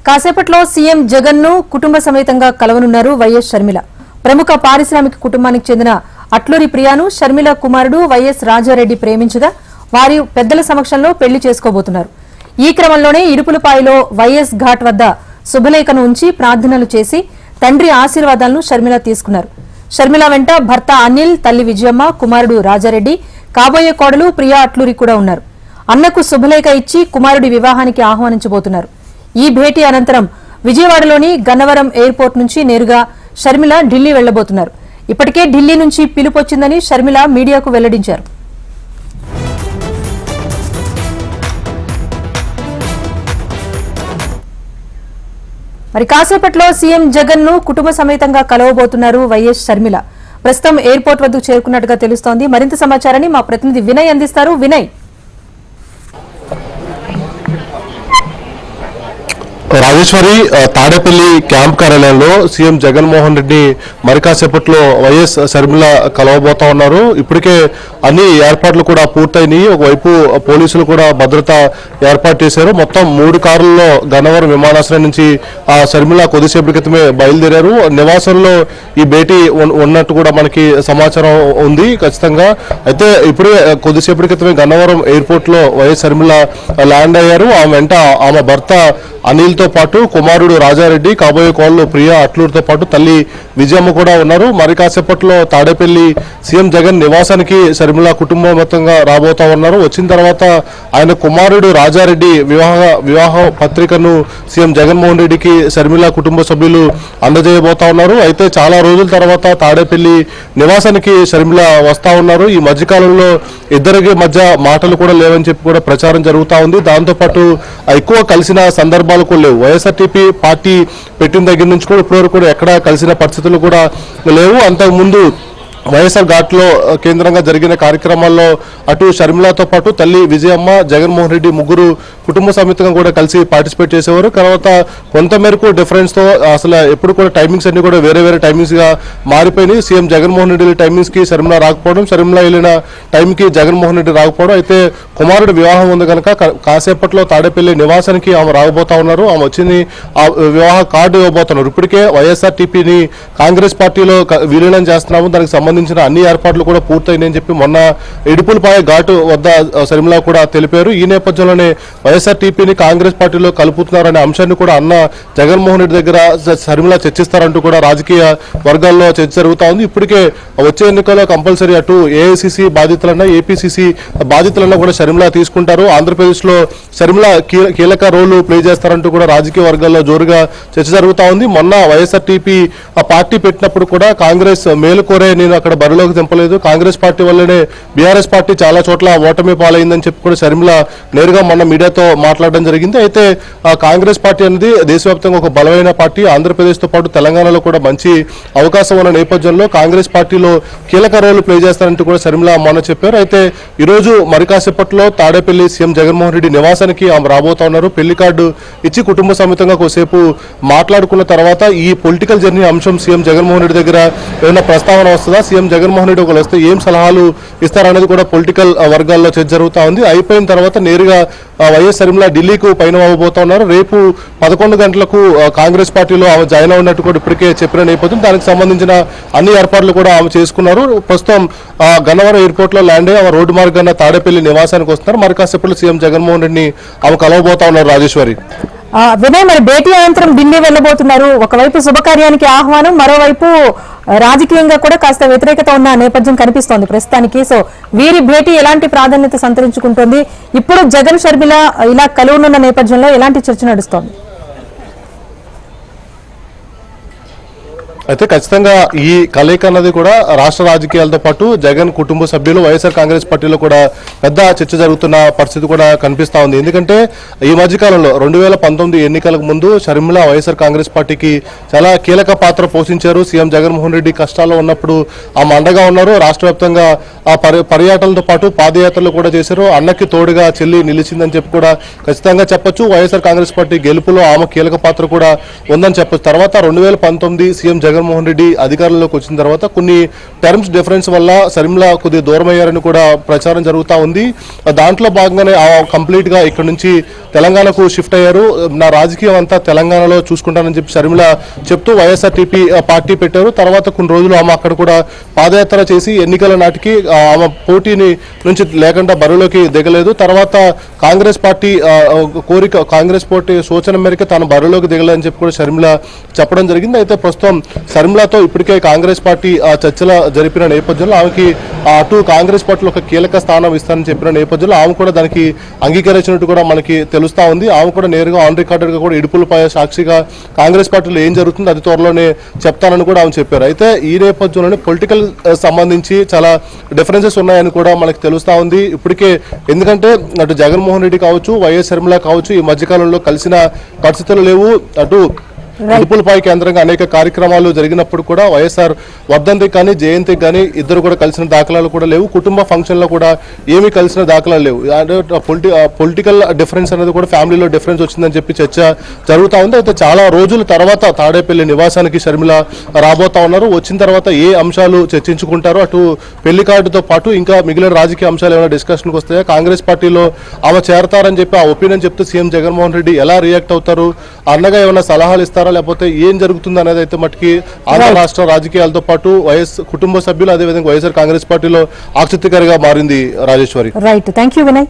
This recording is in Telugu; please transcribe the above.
కాసేపట్లో సీఎం జగన్ ను కుటుంబ సమేతంగా కలవనున్నారు వైఎస్ షర్మిల. ప్రముఖ పారిశ్రామిక కుటుంబానికి చెందిన అట్లూరి ప్రియాను షర్మిల కుమారుడు వైఎస్ రాజారెడ్డి ప్రేమించగా వారి పెద్దల సమక్షంలో పెళ్లి చేసుకోబోతున్నారు. ఈ క్రమంలోనే ఇడుపులపాయలో వైఎస్ ఘాట్ వద్ద శుభలేఖను ఉంచి ప్రార్థనలు చేసి తండ్రి ఆశీర్వాదాలను షర్మిల తీసుకున్నారు. షర్మిల వెంట భర్త అనిల్, తల్లి విజయమ్మ, కుమారుడు రాజారెడ్డి, కాబోయే కోడలు ప్రియా అట్లూరి కూడా ఉన్నారు. అన్నకు శుభలేఖ ఇచ్చి కుమారుడి వివాహానికి ఆహ్వానించబోతున్నారు. ఈ భేటీ అనంతరం విజయవాడలోని గన్నవరం ఎయిర్పోర్ట్ నుంచి నేరుగా షర్మిల ఢిల్లీ వెళ్లబోతున్నారు. ఇప్పటికే ఢిల్లీ నుంచి పిలుపొచ్చిందని షర్మిల మీడియాకు వెల్లడించారు. మరి కాసేపట్లో సీఎం జగన్ ను కుటుంబ సమేతంగా కలవబోతున్నారు వైఎస్ షర్మిల. ప్రస్తుతం ఎయిర్పోర్ట్ వద్దకు చేరుకున్నట్టుగా తెలుస్తోంది. మరింత సమాచారాన్ని మా ప్రతినిధి వినయ్ అందిస్తారు. వినయ్, రాజేశ్వరి, తాడేపల్లి క్యాంప్ కార్యాలయంలో సీఎం జగన్మోహన్ రెడ్డి మరి కాసేపట్లో వైఎస్ షర్మిల కలవబోతా ఉన్నారు. ఇప్పటికే అన్ని ఏర్పాట్లు కూడా పూర్తయినాయి. ఒకవైపు పోలీసులు కూడా భద్రత ఏర్పాటు చేశారు. మొత్తం 3 కార్లలో గన్నవరం విమానాశ్రయం నుంచి షర్మిల కొద్దిసేపటి క్రితమే బయలుదేరారు. నివాసంలో ఈ భేటీ ఉన్నట్టు కూడా మనకి సమాచారం ఉంది ఖచ్చితంగా. అయితే ఇప్పుడే కొద్దిసేపటి క్రితమే గన్నవరం ఎయిర్పోర్ట్ లో వైఎస్ షర్మిల ల్యాండ్ అయ్యారు. ఆమె వెంట ఆమె భర్త అనిల్ తో పాటు కుమారుడు రాజారెడ్డి, కాబోయే కోడలు ప్రియా అట్లూరితో పాటు తల్లి విజయమ్మ కూడా ఉన్నారు. మరి కాసేపట్లో తాడేపల్లి సీఎం జగన్ నివాసానికి షర్మిల కుటుంబం మొత్తంగా రాబోతా ఉన్నారు. వచ్చిన తర్వాత ఆయన కుమారుడు రాజారెడ్డి వివాహ పత్రికను సీఎం జగన్మోహన్ రెడ్డికి షర్మిల కుటుంబ సభ్యులు అందజేయబోతా ఉన్నారు. అయితే చాలా రోజుల తర్వాత తాడేపల్లి నివాసానికి షర్మిల వస్తా ఉన్నారు. ఈ మధ్యకాలంలో ఇద్దరికి మధ్య మాటలు కూడా లేవని చెప్పి కూడా ప్రచారం జరుగుతూ ఉంది. దాంతోపాటు ఎక్కువ కలిసిన సందర్భాలు కూడా లేవు. వైఎస్ఆర్టీపీ పార్టీ పెట్టిన దగ్గర నుంచి కూడా ఇప్పటివరకు కూడా ఎక్కడా కలిసిన పరిస్థితులు కూడా లేవు. అంతకుముందు వైఎస్ఆర్ ఘాట్లో కేంద్రంగా జరిగిన కార్యక్రమాల్లో అటు షర్మిలతో పాటు తల్లి విజయమ్మ, జగన్మోహన్ రెడ్డి ముగ్గురు కుటుంబ సమేతంగా కూడా కలిసి పార్టిసిపేట్ చేసేవారు. తర్వాత కొంతమేరకు డిఫరెన్స్ తో అసలు ఎప్పుడు కూడా టైమింగ్స్ అన్ని కూడా వేరే వేరే టైమింగ్స్ గా మారిపోయినాయి. సీఎం జగన్మోహన్ రెడ్డి టైమింగ్స్ కి షర్మిల రాకపోవడం, షర్మిల వెళ్ళిన టైంకి జగన్మోహన్ రెడ్డి రాకపోవడం. అయితే కుమారుడు వివాహం ఉంది కనుక కాసేపట్లో తాడేపల్లి నివాసానికి ఆమె రాకపోతా ఉన్నారు. ఆమె వచ్చింది ఆ వివాహ కార్డు ఇవ్వబోతున్నారు. ఇప్పటికే వైఎస్ఆర్టీపీని కాంగ్రెస్ పార్టీలో విలీనం చేస్తున్నాము, దానికి సంబంధించిన అన్ని ఏర్పాట్లు కూడా పూర్తయినాయని చెప్పి మొన్న ఇడుపులపాయ ఘాటు వద్ద షర్మిల కూడా తెలిపారు. ఈ నేపథ్యంలోనే వైఎస్ఆర్టీపీని కాంగ్రెస్ పార్టీలో కలుపుతున్నారనే అంశాన్ని కూడా అన్న జగన్మోహన్ రెడ్డి దగ్గర షర్మిల చర్చిస్తారంటూ కూడా రాజకీయ వర్గాల్లో చర్చ జరుగుతా ఉంది. ఇప్పటికే వచ్చే ఎన్నికల్లో కంపల్సరీ అటు ఏఐసిసి బాధితులన్నా ఏపీసీసీ బాధితులన్నా కూడా షర్మిల తీసుకుంటారు. ఆంధ్రప్రదేశ్ లో షర్మిల కీలక రోల్ ప్లే చేస్తారంటూ కూడా రాజకీయ వర్గాల్లో జోరుగా చర్చ జరుగుతా ఉంది. మొన్న వైఎస్ఆర్టీపీ పార్టీ పెట్టినప్పుడు కూడా కాంగ్రెస్ మేలు కోరే నేను అక్కడ బరిలోకి దింపలేదు, కాంగ్రెస్ పార్టీ వల్లనే బీఆర్ఎస్ పార్టీ చాలా చోట్ల ఓటమి పాలైందని చెప్పి కూడా షర్మిల నేరుగా మొన్న మీడియాతో మాట్లాడడం జరిగింది. అయితే కాంగ్రెస్ పార్టీ అనేది దేశవ్యాప్తంగా ఒక బలమైన పార్టీ, ఆంధ్రప్రదేశ్ తో పాటు తెలంగాణలో కూడా మంచి అవకాశం ఉన్న నేపథ్యంలో కాంగ్రెస్ పార్టీలో కీలక రోల్ ప్లే చేస్తారంటూ కూడా షర్మిల మొన్న చెప్పారు. అయితే ఈరోజు మరి కాసేపట్లో తాడేపల్లి సీఎం జగన్మోహన్ రెడ్డి నివాసానికి ఆమె రాబోతా ఉన్నారు. పెళ్లి కార్డు ఇచ్చి కుటుంబ సమేతంగా కొద్దిసేపు మాట్లాడుకున్న తర్వాత ఈ పొలిటికల్ జర్నీ అంశం సీఎం జగన్మోహన్ రెడ్డి దగ్గర ఏమైనా ప్రస్తావన వస్తుందా, సీఎం జగన్మోహన్ రెడ్డి ఒకరు వస్తే ఏం సలహాలు ఇస్తారనేది కూడా పొలిటికల్ వర్గాల్లో చర్చ జరుగుతూ ఉంది. అయిపోయిన తర్వాత నేరుగా వైఎస్ షర్మిల ఢిల్లీకు పైన అవ్వబోతా ఉన్నారు. రేపు 11 గంటలకు కాంగ్రెస్ పార్టీలో ఆమె జాయిన్ అవున్నట్టు కూడా ఇప్పటికే చెప్పిన నేపథ్యం, దానికి సంబంధించిన అన్ని ఏర్పాట్లు కూడా ఆమె చేసుకున్నారు. ప్రస్తుతం గన్నవరం ఎయిర్పోర్ట్ లో ల్యాండ్ అయ్యి ఆమె రోడ్డు మార్గాన తాడేపల్లి నివాసానికి వస్తున్నారు. మరి కాసేపట్లో సీఎం జగన్మోహన్ రెడ్డిని ఆమె కలవబోతా ఉన్నారు. రాజేశ్వరి, వినయ్, మరి భేటీ అనంతరం ఢిల్లీ వెళ్లబోతున్నారు. ఒకవైపు శుభకార్యానికి ఆహ్వానం, మరోవైపు రాజకీయంగా కూడా కాస్త వ్యతిరేకత ఉన్న నేపథ్యం కనిపిస్తోంది ప్రస్తుతానికి. సో వీరి భేటీ ఎలాంటి ప్రాధాన్యత సంతరించుకుంటుంది? ఇప్పుడు జగన్ షర్మిల ఇలా కలువనున్న నేపథ్యంలో ఎలాంటి చర్చ నడుస్తోంది? అయితే ఖచ్చితంగా ఈ కలయిక అన్నది కూడా రాష్ట్ర రాజకీయాలతో పాటు జగన్ కుటుంబ సభ్యులు వైఎస్ఆర్ కాంగ్రెస్ పార్టీలో కూడా పెద్ద చర్చ జరుగుతున్న పరిస్థితి కూడా కనిపిస్తా ఉంది. ఎందుకంటే ఈ మధ్యకాలంలో 2019 ఎన్నికలకు ముందు షర్మిల వైఎస్ఆర్ కాంగ్రెస్ పార్టీకి చాలా కీలక పాత్ర పోషించారు. సీఎం జగన్మోహన్ రెడ్డి కష్టాల్లో ఉన్నప్పుడు ఆమె అండగా ఉన్నారు. రాష్ట్ర వ్యాప్తంగా ఆ పర్యటనలతో పాటు పాదయాత్రలు కూడా చేశారు. అన్నకి తోడుగా చెల్లి నిలిచిందని చెప్పి కూడా ఖచ్చితంగా చెప్పొచ్చు. వైఎస్ఆర్ కాంగ్రెస్ పార్టీ గెలుపులో ఆమె కీలక పాత్ర కూడా ఉందని చెప్పొచ్చు. తర్వాత 2019 సీఎం జగన్మోహన్ జగన్మోహన్ రెడ్డి అధికారంలోకి వచ్చిన తర్వాత కొన్ని టర్మ్స్ డిఫరెన్స్ వల్ల షర్మిల కొద్దిగా దూరం అయ్యారని కూడా ప్రచారం జరుగుతూ ఉంది. దాంట్లో భాగంగానే కంప్లీట్ గా ఇక్కడ నుంచి తెలంగాణకు షిఫ్ట్ అయ్యారు. నా రాజకీయం అంతా తెలంగాణలో చూసుకుంటానని చెప్పి షర్మిల చెప్తూ వైఎస్ఆర్టీపీ పార్టీ పెట్టారు. తర్వాత కొన్ని రోజులు ఆమె అక్కడ కూడా పాదయాత్ర చేసి ఎన్నికల నాటికి ఆమె పోటీని నుంచి లేకుండా బరిలోకి దిగలేదు. తర్వాత కాంగ్రెస్ పార్టీ కోరిక, కాంగ్రెస్ పార్టీ సూచన మేరకు తాను బరిలోకి దిగలేదని చెప్పి కూడా షర్మిల చెప్పడం జరిగింది. అయితే ప్రస్తుతం షర్మిలతో ఇప్పటికే కాంగ్రెస్ పార్టీ చర్చలు జరిపిన నేపథ్యంలో ఆమెకి అటు కాంగ్రెస్ పార్టీలో ఒక కీలక స్థానం ఇస్తానని చెప్పిన నేపథ్యంలో ఆమె కూడా దానికి అంగీకరించినట్టు కూడా మనకి తెలుస్తా ఉంది. ఆమె కూడా నేరుగా ఆన్ రికార్డర్ గా కూడా ఇడుపులపాయ సాక్షిగా కాంగ్రెస్ పార్టీలో ఏం జరుగుతుందో అది త్వరలోనే చెప్తానని కూడా ఆమె చెప్పారు. అయితే ఈ నేపథ్యంలోనే పొలిటికల్ సంబంధించి చాలా డిఫరెన్సెస్ ఉన్నాయని కూడా మనకి తెలుస్తా ఉంది ఇప్పటికే. ఎందుకంటే అటు జగన్మోహన్ రెడ్డి కావచ్చు, వైఎస్ షర్మిల కావచ్చు, ఈ మధ్యకాలంలో కలిసిన పరిస్థితులు లేవు. అటు ఇడుపులపాయ కేంద్రంగా అనేక కార్యక్రమాలు జరిగినప్పుడు కూడా వైఎస్ఆర్ వర్ధంతికి కానీ జయంతికి కానీ ఇద్దరు కూడా కలిసిన దాఖలాలు కూడా లేవు. కుటుంబ ఫంక్షన్లో కూడా ఏమీ కలిసిన దాఖలాలు లేవు. అంటే పొలిటికల్ డిఫరెన్స్ అనేది కూడా ఫ్యామిలీలో డిఫరెన్స్ వచ్చిందని చెప్పి చర్చ జరుగుతూ ఉంది. అయితే చాలా రోజుల తర్వాత తాడేపల్లి నివాసానికి షర్మిల రాబోతా ఉన్నారు. వచ్చిన తర్వాత ఏ అంశాలు చర్చించుకుంటారో, అటు పెళ్లి కార్డుతో పాటు ఇంకా మిగిలిన రాజకీయ అంశాలు ఏమైనా డిస్కషన్కి వస్తాయా, కాంగ్రెస్ పార్టీలో ఆమె చేరతారని చెప్పి ఆ ఒపీనియన్ చెప్తే సీఎం జగన్మోహన్ రెడ్డి ఎలా రియాక్ట్ అవుతారు, అన్నగా ఏమైనా సలహాలు ఇస్తారా, లేకపోతే ఏం జరుగుతుంది అనేది అయితే మటుకి ఆంధ్ర రాష్ట్ర రాజకీయాలతో పాటు వైఎస్ కుటుంబ సభ్యులు అదేవిధంగా వైఎస్ఆర్ కాంగ్రెస్ పార్టీలో ఆసక్తికరంగా మారింది. Rajeshwari. Right, thank you Vinay.